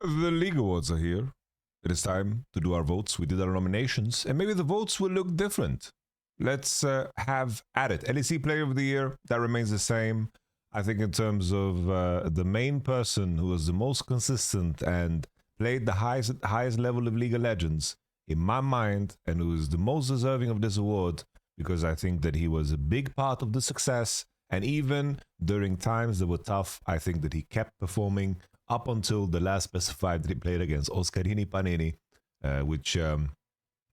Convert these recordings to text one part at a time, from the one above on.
The League Awards are here. It is time to do our votes. We did our nominations, and maybe the votes will look different. Let's have at it. LEC Player of the Year, that remains the same. I think in terms of the main person who was the most consistent and played the highest level of League of Legends, in my mind, and who is the most deserving of this award, because I think that he was a big part of the success. And even during times that were tough, I think that he kept performing up until the last specified that he played against Oscarini Panini, which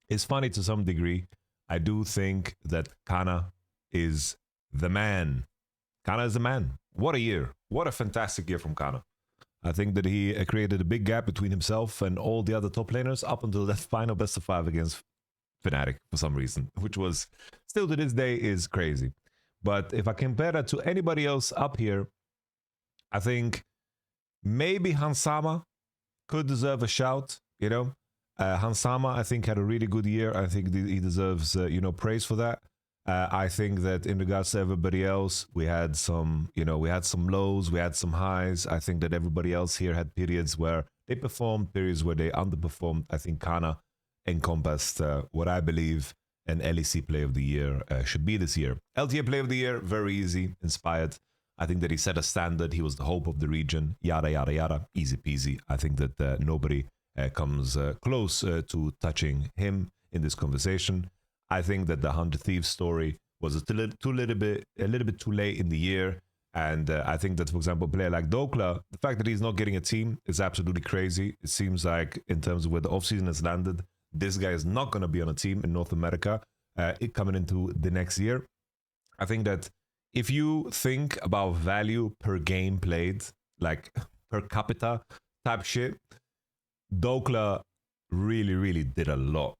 is funny to some degree. I do think that Kana is the man. Kana is the man. What a year. What a fantastic year from Kana. I think that he created a big gap between himself and all the other top laners up until that final best of 5 against Fnatic for some reason, which was still to this day is crazy. But if I compare that to anybody else up here, I think maybe Hansama could deserve a shout, you know. Hansama, I think, had a really good year. I think he deserves, praise for that. I think that in regards to everybody else, we had some lows, we had some highs. I think that everybody else here had periods where they performed, periods where they underperformed. I think Kana encompassed what I believe an LEC Player of the Year should be this year. LTA Player of the Year, very easy, inspired. I think that he set a standard. He was the hope of the region. Yada, yada, yada. Easy peasy. I think that nobody comes close to touching him in this conversation. I think that the 100 Thieves story was a little bit too late in the year. And I think that, for example, a player like Dokla, the fact that he's not getting a team is absolutely crazy. It seems like in terms of where the offseason has landed, this guy is not going to be on a team in North America coming into the next year. I think that if you think about value per game played, like per capita type shit, Dokla really, really did a lot.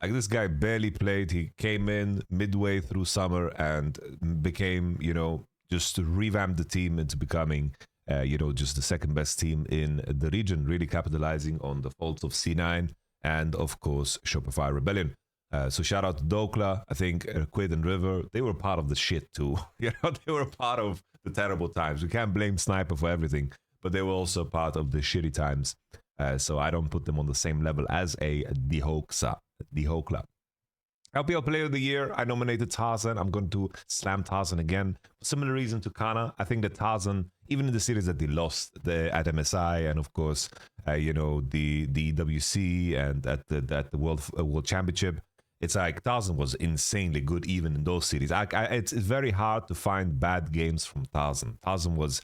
Like this guy barely played. He came in midway through summer and became, just to revamp the team into becoming, just the second best team in the region, really capitalizing on the faults of C9 and, of course, Shopify Rebellion. So shout out to Dokla. I think Quid and River, they were part of the shit too. They were part of the terrible times. We can't blame Sniper for everything, but they were also part of the shitty times. So I don't put them on the same level as a Dihokla. LPL Player of the Year, I nominated Tarzan. I'm going to slam Tarzan again. For similar reason to Kana, I think that Tarzan, even in the series that they lost at MSI and of course, the EWC and at the World Championship, it's like Tarzan was insanely good even in those series. It's very hard to find bad games from Tarzan. Tarzan was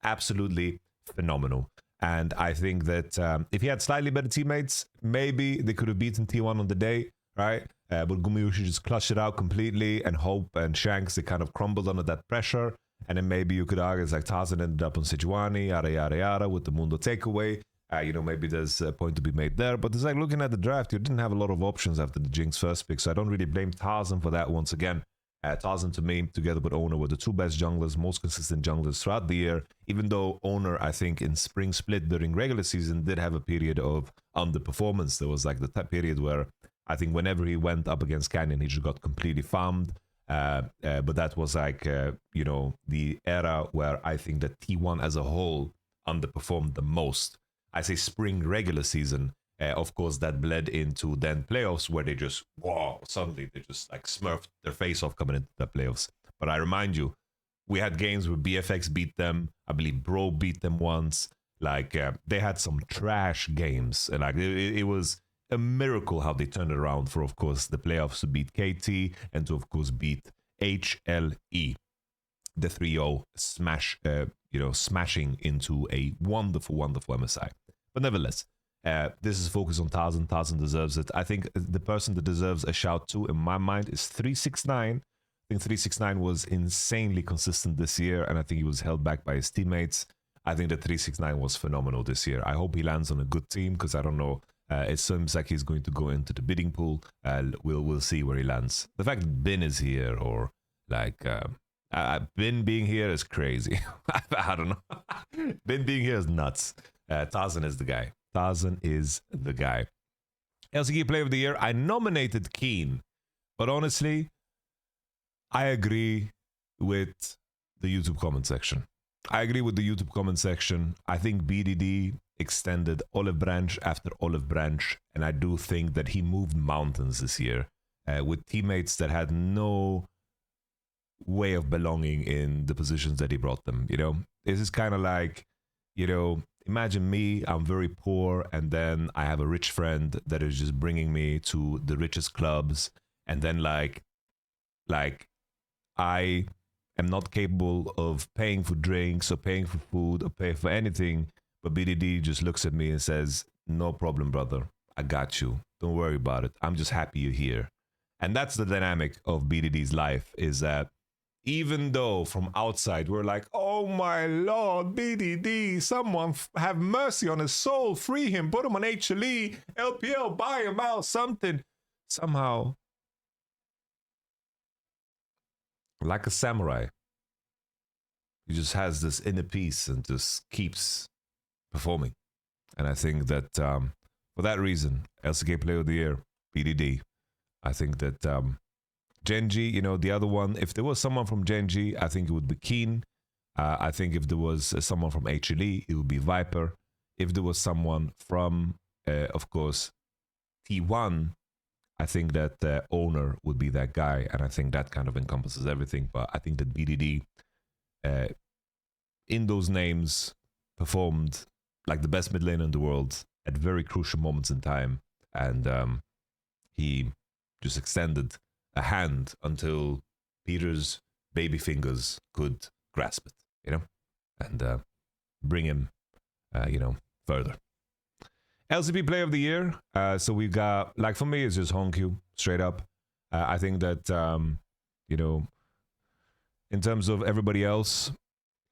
absolutely phenomenal. And I think that if he had slightly better teammates, maybe they could have beaten T1 on the day, right? But Gumayushi just clutched it out completely, and Hope and Shanks, they kind of crumbled under that pressure. And then maybe you could argue it's like Tarzan ended up on Sejuani, yada, yada, yada, with the Mundo takeaway. Maybe there's a point to be made there. But it's like looking at the draft, you didn't have a lot of options after the Jinx first pick. So I don't really blame Tarzan for that once again. Tarzan, to me, together with Owner, were the two best junglers, most consistent junglers throughout the year. Even though Owner, I think, in Spring Split during regular season did have a period of underperformance. There was like the period where I think whenever he went up against Canyon, he just got completely farmed. But that was like, the era where I think that T1 as a whole underperformed the most. I say spring regular season. Of course, that bled into then playoffs where they just, suddenly they just like smurfed their face off coming into the playoffs. But I remind you, we had games where BFX beat them. I believe Bro beat them once. Like, they had some trash games. And like, it was a miracle how they turned it around for, of course, the playoffs to beat KT and to, of course, beat HLE. The 3-0 smash, smashing into a wonderful, wonderful MSI. But nevertheless, this is focused on Tarzan. Tarzan deserves it. I think the person that deserves a shout too, in my mind, is 369. I think 369 was insanely consistent this year, and I think he was held back by his teammates. I think that 369 was phenomenal this year. I hope he lands on a good team, because I don't know. It seems like he's going to go into the bidding pool. We'll see where he lands. The fact that Bin is here, or like Bin being here, is crazy. I don't know. Bin being here is nuts. Tarzan is the guy. Tarzan is the guy. LCK Player of the Year, I nominated Keen, but honestly, I agree with the YouTube comment section. I agree with the YouTube comment section. I think BDD extended olive branch after olive branch, and I do think that he moved mountains this year with teammates that had no way of belonging in the positions that he brought them. You know, this is kind of like, you know, imagine me, I'm very poor, and then I have a rich friend that is just bringing me to the richest clubs, and then like I am not capable of paying for drinks or paying for food or pay for anything, but BDD just looks at me and says, "No problem, brother. I got you. Don't worry about it. I'm just happy you're here." And that's the dynamic of BDD's life, is that even though from outside we're like, "Oh my lord, BDD, someone have mercy on his soul, free him, put him on HLE, LPL, buy him out, something." Somehow, like a samurai, he just has this inner peace and just keeps performing. And I think that for that reason, LCK Player of the Year, BDD. I think that Genji, you know, the other one, if there was someone from Genji, I think it would be Keen. I think if there was someone from HLE, it would be Viper. If there was someone from, of course, T1, I think that Owner would be that guy. And I think that kind of encompasses everything. But I think that BDD, in those names, performed like the best mid laner in the world at very crucial moments in time. And he just extended a hand until Peter's baby fingers could grasp it, you know, and bring him, you know, further. LCP Player of the Year. So we've got, like, for me, it's just Honkyu, straight up. I think that, you know, in terms of everybody else,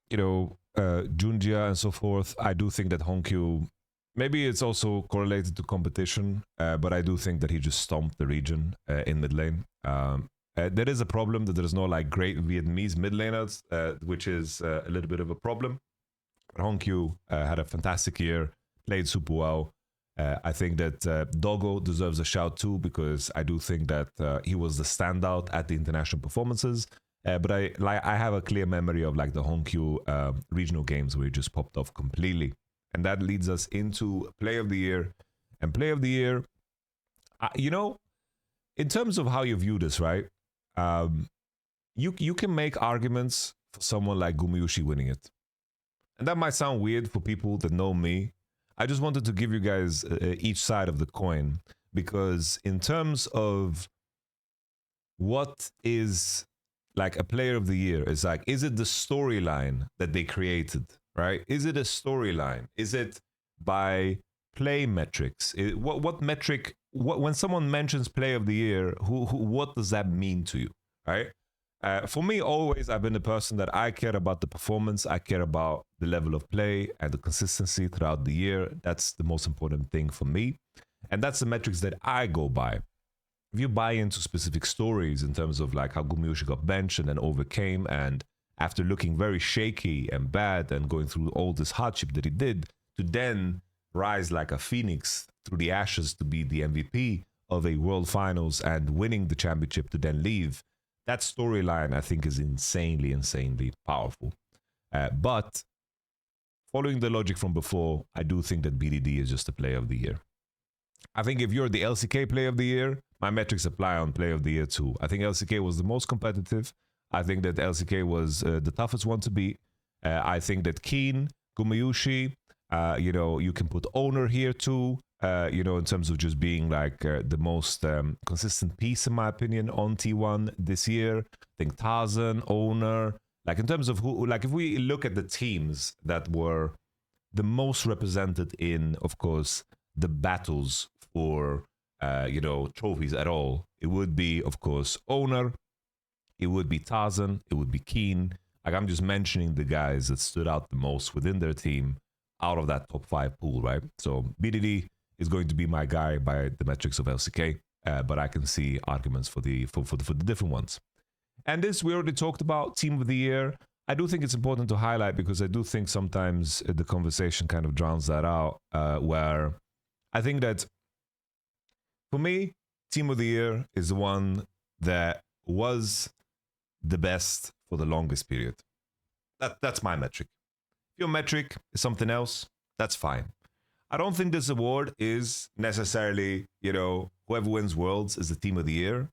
you know, Junjia and so forth, I do think that Honkyu, maybe it's also correlated to competition, but I do think that he just stomped the region in mid lane. There is a problem that there's no like great Vietnamese mid laners, which is a little bit of a problem. But Honkyu had a fantastic year, played super well. I think that Doggo deserves a shout too, because I do think that he was the standout at the international performances. But I have a clear memory of like the Honkyu regional games where he just popped off completely. And that leads us into Play of the Year. And Play of the Year, you know, in terms of how you view this, right? You can make arguments for someone like Gumayusi winning it. And that might sound weird for people that know me. I just wanted to give you guys each side of the coin, because in terms of what is like a Player of the Year, it's like, is it the storyline that they created, right? Is it a storyline? Is it by play metrics? What metric? When someone mentions Play of the Year, what does that mean to you, right? For me, always, I've been a person that I care about the performance. I care about the level of play and the consistency throughout the year. That's the most important thing for me. And that's the metrics that I go by. If you buy into specific stories in terms of like how Gumayusi got benched and then overcame, and after looking very shaky and bad and going through all this hardship that he did, to then rise like a phoenix through the ashes to be the MVP of a world finals and winning the championship to then leave, that storyline I think is insanely powerful. But following the logic from before, I do think that BDD is just a Player of the Year. I think if you're the LCK Player of the Year, my metrics apply on Player of the Year too. I think LCK was the most competitive. I think that LCK was the toughest one to beat. I think that Keen, Gumayusi, you know, you can put Owner here too, you know, in terms of just being like the most consistent piece, in my opinion, on T1 this year. I think Tarzan, Owner, like in terms of who, like if we look at the teams that were the most represented in, of course, the battles for, you know, trophies at all, it would be, of course, Owner, it would be Tarzan, it would be Keen. Like, I'm just mentioning the guys that stood out the most within their team out of that top 5 pool, right? So BDD is going to be my guy by the metrics of LCK, but I can see arguments for the different ones. And this we already talked about, Team of the Year. I do think it's important to highlight, because I do think sometimes the conversation kind of drowns that out, where I think that for me, Team of the Year is the one that was the best for the longest period. That's my metric. If your metric is something else, that's fine. I don't think this award is necessarily, whoever wins Worlds is the team of the year.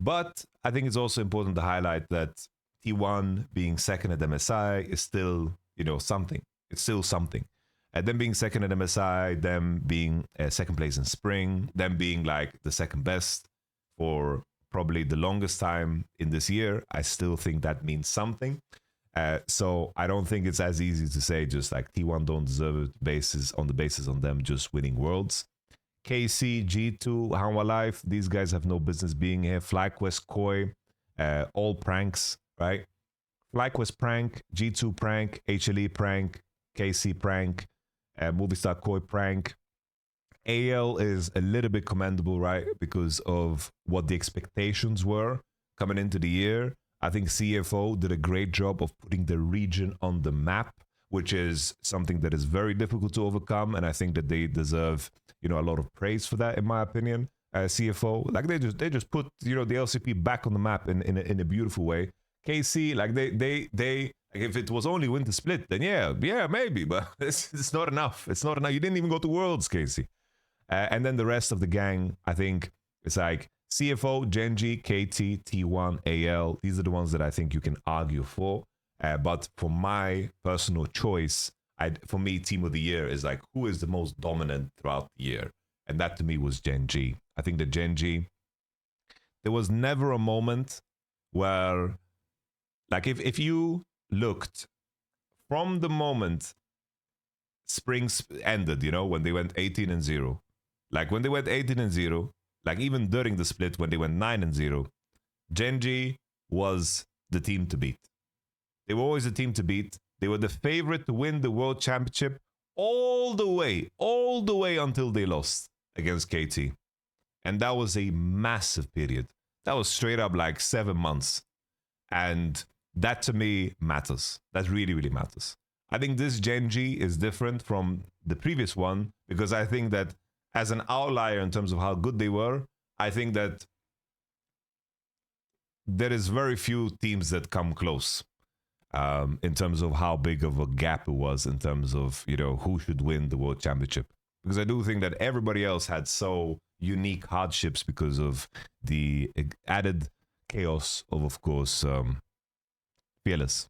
But I think it's also important to highlight that T1 being second at MSI is still, something. It's still something. And them being second at MSI, them being second place in spring, them being like the second best for probably the longest time in this year, I still think that means something. So I don't think it's as easy to say just like T1 don't deserve it on the basis on them just winning Worlds. KC, G2, Hanwha Life, these guys have no business being here. FlyQuest, Koi, all pranks, right? FlyQuest prank, G2 prank, HLE prank, KC prank, Movistar Koi prank. AL is a little bit commendable, right? Because of what the expectations were coming into the year. I think CFO did a great job of putting the region on the map, which is something that is very difficult to overcome. And I think that they deserve, a lot of praise for that, in my opinion. CFO, like they just put, the LCP back on the map in a beautiful way. KC, like they if it was only win to split, then yeah, maybe, but it's not enough. It's not enough. You didn't even go to Worlds, KC. And then the rest of the gang, I think it's like CFO, Genji, KT, T1, AL. These are the ones that I think you can argue for. But for my personal choice, for me, Team of the Year is like, who is the most dominant throughout the year? And that to me was Genji. I think that Genji, there was never a moment where, like if you looked from the moment spring ended, when they went 18-0, like when they went 18-0, like even during the split when they went 9-0, Genji was the team to beat. They were always the team to beat. They were the favorite to win the World Championship all the way until they lost against KT. And that was a massive period. That was straight up like 7 months. And that to me matters. That really, really matters. I think this Genji is different from the previous one because I think that as an outlier in terms of how good they were, I think that there is very few teams that come close in terms of how big of a gap it was in terms of, who should win the World Championship. Because I do think that everybody else had so unique hardships because of the added chaos of course, Fearless.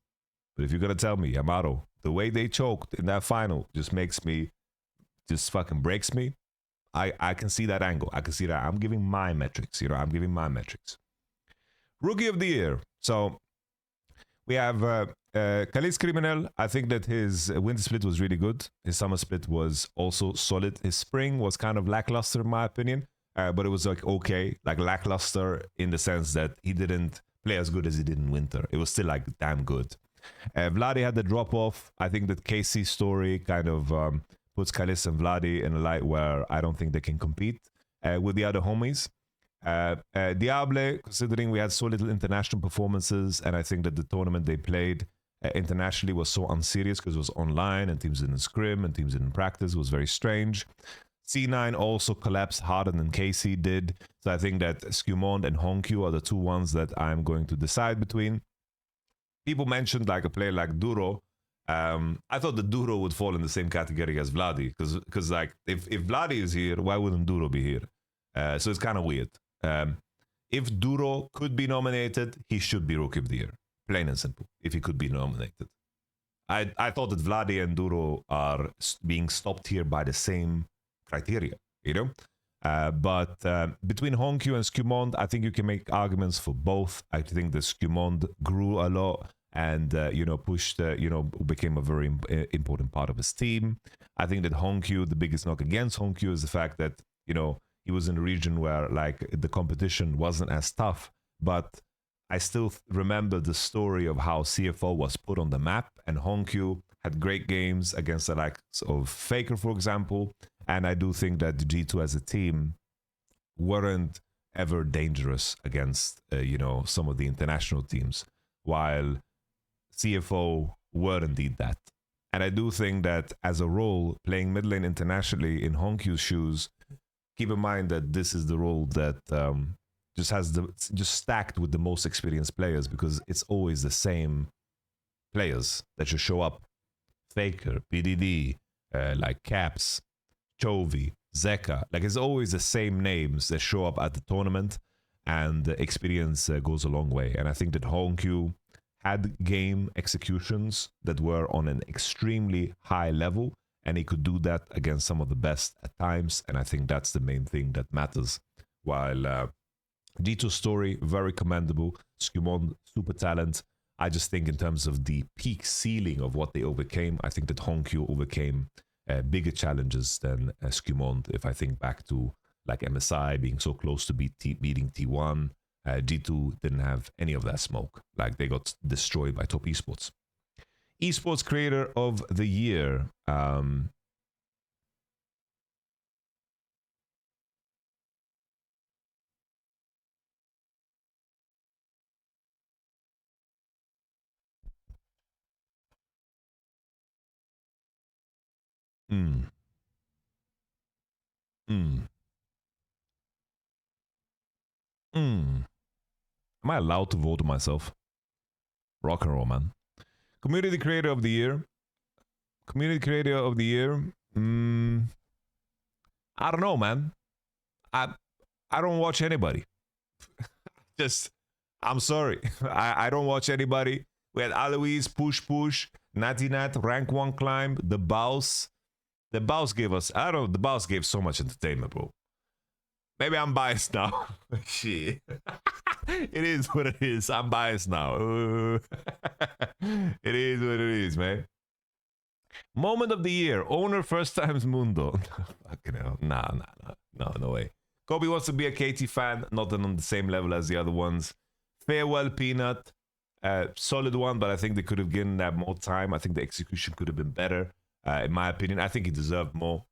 But if you're going to tell me, Yamato, the way they choked in that final just fucking breaks me. I can see that angle. I can see that. I'm giving my metrics. I'm giving my metrics. Rookie of the Year. So we have Khalis Criminal. I think that his winter split was really good. His summer split was also solid. His spring was kind of lackluster in my opinion. But it was like okay, like lackluster in the sense that he didn't play as good as he did in winter. It was still like damn good. Vladi had the drop off. I think that KC's story kind of puts Khalis and Vladi in a light where I don't think they can compete with the other homies. Diable, considering we had so little international performances, and I think that the tournament they played internationally was so unserious because it was online and teams didn't scrim and teams didn't practice. It was very strange. C9 also collapsed harder than KC did. So I think that Skumond and Honkyu are the two ones that I'm going to decide between. People mentioned like a player like Duro. I thought that Duro would fall in the same category as Vladi because like if Vladi is here, why wouldn't Duro be here? So it's kind of weird. If Duro could be nominated, he should be Rookie of the Year. Plain and simple. If he could be nominated. I thought that Vladi and Duro are being stopped here by the same criteria, but between Honkyu and Skumond, I think you can make arguments for both. I think that Skumond grew a lot and pushed became a very important part of his team. I think that Honkyu, the biggest knock against Honkyu is the fact that he was in a region where like the competition wasn't as tough, but I still remember the story of how CFO was put on the map, and Honkyu had great games against the likes of Faker, for example. And I do think that the G2 as a team weren't ever dangerous against, some of the international teams, while CFO were indeed that. And I do think that as a role, playing mid lane internationally in Honkyu's shoes, keep in mind that this is the role that just stacked with the most experienced players because it's always the same players that should show up Faker, PDD, like Caps, Chovy, Zeka. Like it's always the same names that show up at the tournament, and the experience goes a long way. And I think that Honkyu had game executions that were on an extremely high level, and he could do that against some of the best at times. And I think that's the main thing that matters. While D2's story, very commendable. Skumon, super talent. I just think in terms of the peak ceiling of what they overcame, I think that Honkyu overcame bigger challenges than Skumon. If I think back to like MSI being so close to beating T1, G2 didn't have any of that smoke. Like they got destroyed by top esports. Esports Creator of the Year. Mm. Mm. Mm. Am I allowed to vote myself? Rock and roll, man. Community Creator of the Year. Community Creator of the Year. I don't know, man. I don't watch anybody. Just, I'm sorry. I don't watch anybody. We had Alois, Push, Natty Nat, Rank 1 Climb, The Bouse. The Bouse gave us, I don't know, The Bouse gave so much entertainment, bro. Maybe I'm biased now. Shit. It is what it is. I'm biased now. It is what it is, man. Moment of the year. Owner first times Mundo. Fucking hell. No way. Kobe wants to be a KT fan, not on the same level as the other ones. Farewell Peanut. Solid one, but I think they could have given that more time. I think the execution could have been better, in my opinion. I think he deserved more.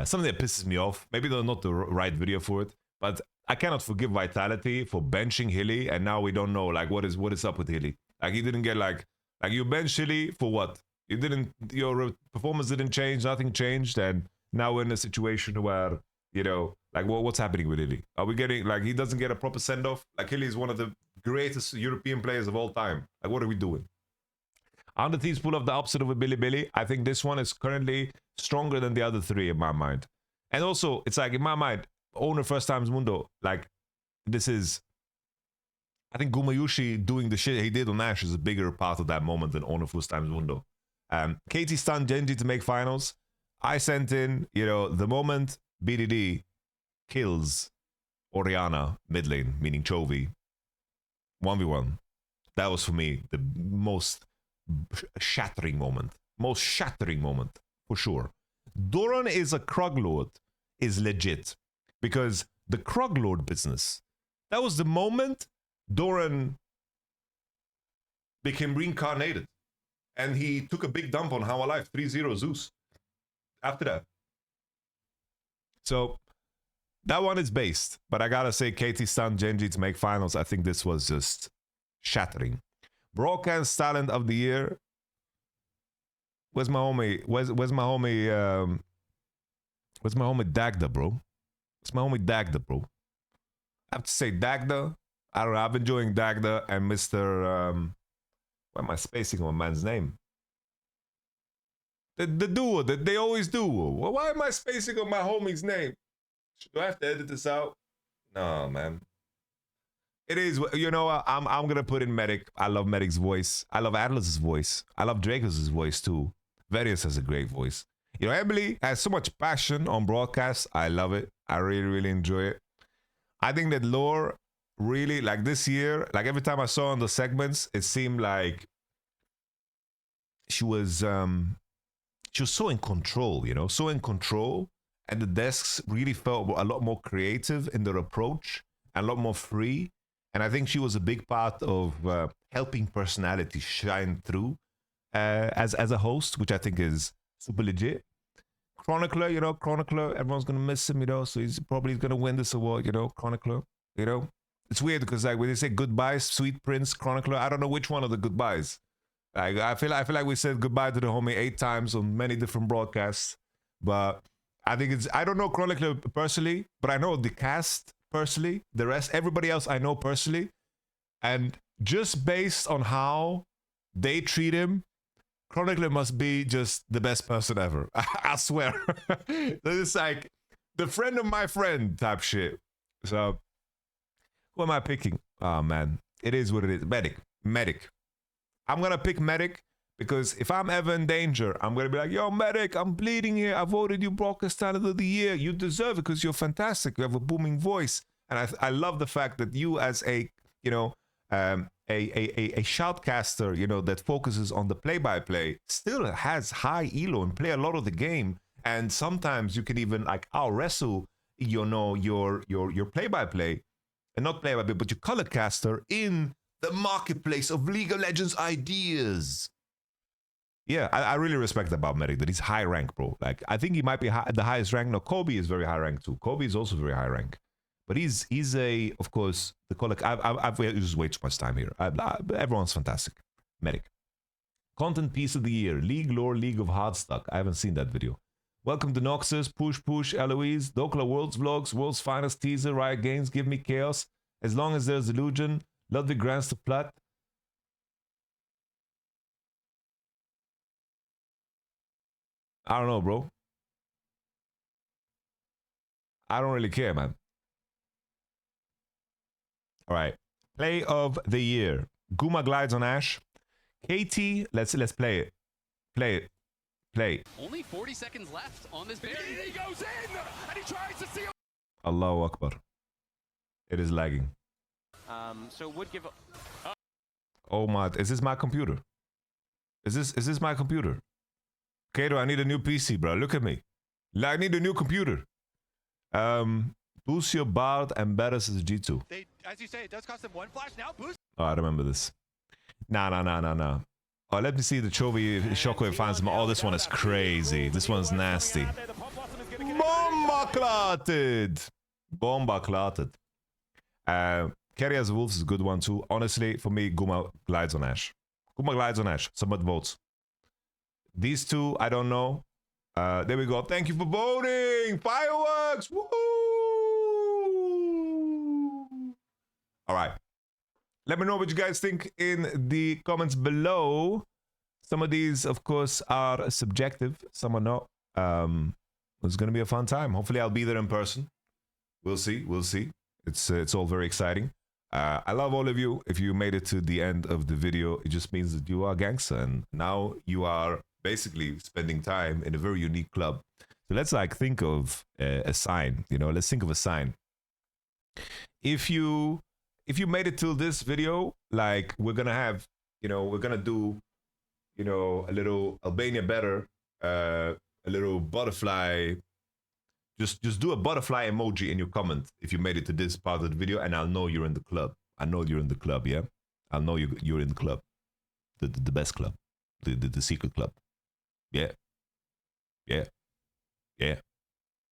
Something that pisses me off. Maybe they're not the right video for it, but I cannot forgive Vitality for benching Hilly, and now we don't know like what is up with Hilly. Like he didn't get like you benched Hilly for what? You didn't, your performance didn't change, nothing changed, and now we're in a situation where, you know, like what's happening with Hilly? Are we getting like he doesn't get a proper send off? Like Hilly is one of the greatest European players of all time. Like what are we doing? On the teams pull off the opposite of a Billy. I think this one is currently stronger than the other three in my mind. And also, it's like in my mind, owner first times Mundo, like this is, I think Gumayushi doing the shit he did on Nash is a bigger part of that moment than owner first times Mundo. KT stunned Genji to make finals. I sent in, you know, the moment BDD kills Oriana mid lane, meaning Chovy, 1v1. That was for me the most shattering moment for sure. Doran is a Kruglord is legit because the Kruglord business, that was the moment Doran became reincarnated and he took a big dump on How Alive 3-0 Zeus after that. So that one is based, but I gotta say KT stunned Genji to make finals. I think this was just shattering. Broadcast talent of the year. Where's my homie? Where's my homie? Where's my homie Dagda, bro? Where's my homie Dagda, bro? I have to say Dagda. I don't know. I've been enjoying Dagda and Mr. Why am I spacing on man's name? The duo that they always do. Well, why am I spacing on my homie's name? Do I have to edit this out? No, man. It is, you know, I'm gonna put in Medic. I love Medic's voice. I love Atlas's voice. I love Dracos' voice too. Various has a great voice. You know, Emily has so much passion on broadcast. I love it. I really enjoy it. I think that Lore really, like this year, like every time I saw on the segments, it seemed like she was so in control, you know, so in control. And the desks really felt a lot more creative in their approach and a lot more free. And I think she was a big part of helping personality shine through as a host, which I think is super legit. Chronicler, you know, Chronicler, everyone's going to miss him, you know, so he's probably going to win this award, you know, Chronicler, you know. It's weird because like when they say goodbyes, Sweet Prince, Chronicler, I don't know which one of the goodbyes. Like, I feel like we said goodbye to the homie 8 times on many different broadcasts, but I think it's, I don't know Chronicler personally, but I know the cast personally, the rest, everybody else I know personally, and just based on how they treat him, Chronicler must be just the best person ever. I swear. It's like the friend of my friend type shit. So, who am I picking? Oh, man. It is what it is. Medic. Medic. I'm going to pick Medic because if I'm ever in danger, I'm going to be like, yo, Medic, I'm bleeding here. I voted you Broadcast Talent of the Year. You deserve it because you're fantastic. You have a booming voice. And I love the fact that you as a, you know, a shoutcaster, you know, that focuses on the play-by-play still has high elo and play a lot of the game. And sometimes you can even like out-wrestle, you know, your play-by-play. And not play-by-play, but your colorcaster in the marketplace of League of Legends ideas. Yeah, I really respect about Medic, that he's high rank, bro. Like, I think he might be the highest rank. No, Kobe is very high rank too. Kobe is also very high rank. But he's a, of course, the color. I've used way too much time here. Everyone's fantastic. Medic. Content piece of the year. League lore, League of Hardstuck. I haven't seen that video. Welcome to Noxus, Push, Eloise, Dokla Worlds Vlogs, World's Finest Teaser, Riot Games, Give Me Chaos. As long as there's illusion, Ludwig grants the plot. I don't know, bro. I don't really care, man. All right. Play of the year. Guma glides on Ash. KT, let's play it. Play. Only 40 seconds left on this barrier. He goes in and he tries to seal. Allahu Akbar. It is lagging. So would give. Oh my! Is this my computer? Is this my computer? Kato, I need a new PC, bro. Look at me. I need a new computer. Boost your Bard and Barris' G2. As you say, it does cost them one flash now. Boost. Oh, I remember this. Nah. Oh, let me see the Chovy Shockwave finds him. Oh, this one is crazy. This one's nasty. Bomba clotted. Carry as a Wolf is a good one too. Honestly, for me, Guma glides on Ash. Submit votes. These two, I don't know. There we go. Thank you for voting. Fireworks. Woohoo! All right. Let me know what you guys think in the comments below. Some of these, of course, are subjective. Some are not. It's going to be a fun time. Hopefully, I'll be there in person. We'll see. It's all very exciting. I love all of you. If you made it to the end of the video, it just means that you are gangster. And now you are basically spending time in a very unique club. So let's like think of a sign. You know, let's think of a sign. If you made it till this video, like we're gonna have, you know, we're gonna do, you know, a little Albania better, a little butterfly. Just do a butterfly emoji in your comment if you made it to this part of the video, and I'll know you're in the club. I know you're in the club, yeah. I'll know you're in the club, the best club, the secret club, yeah.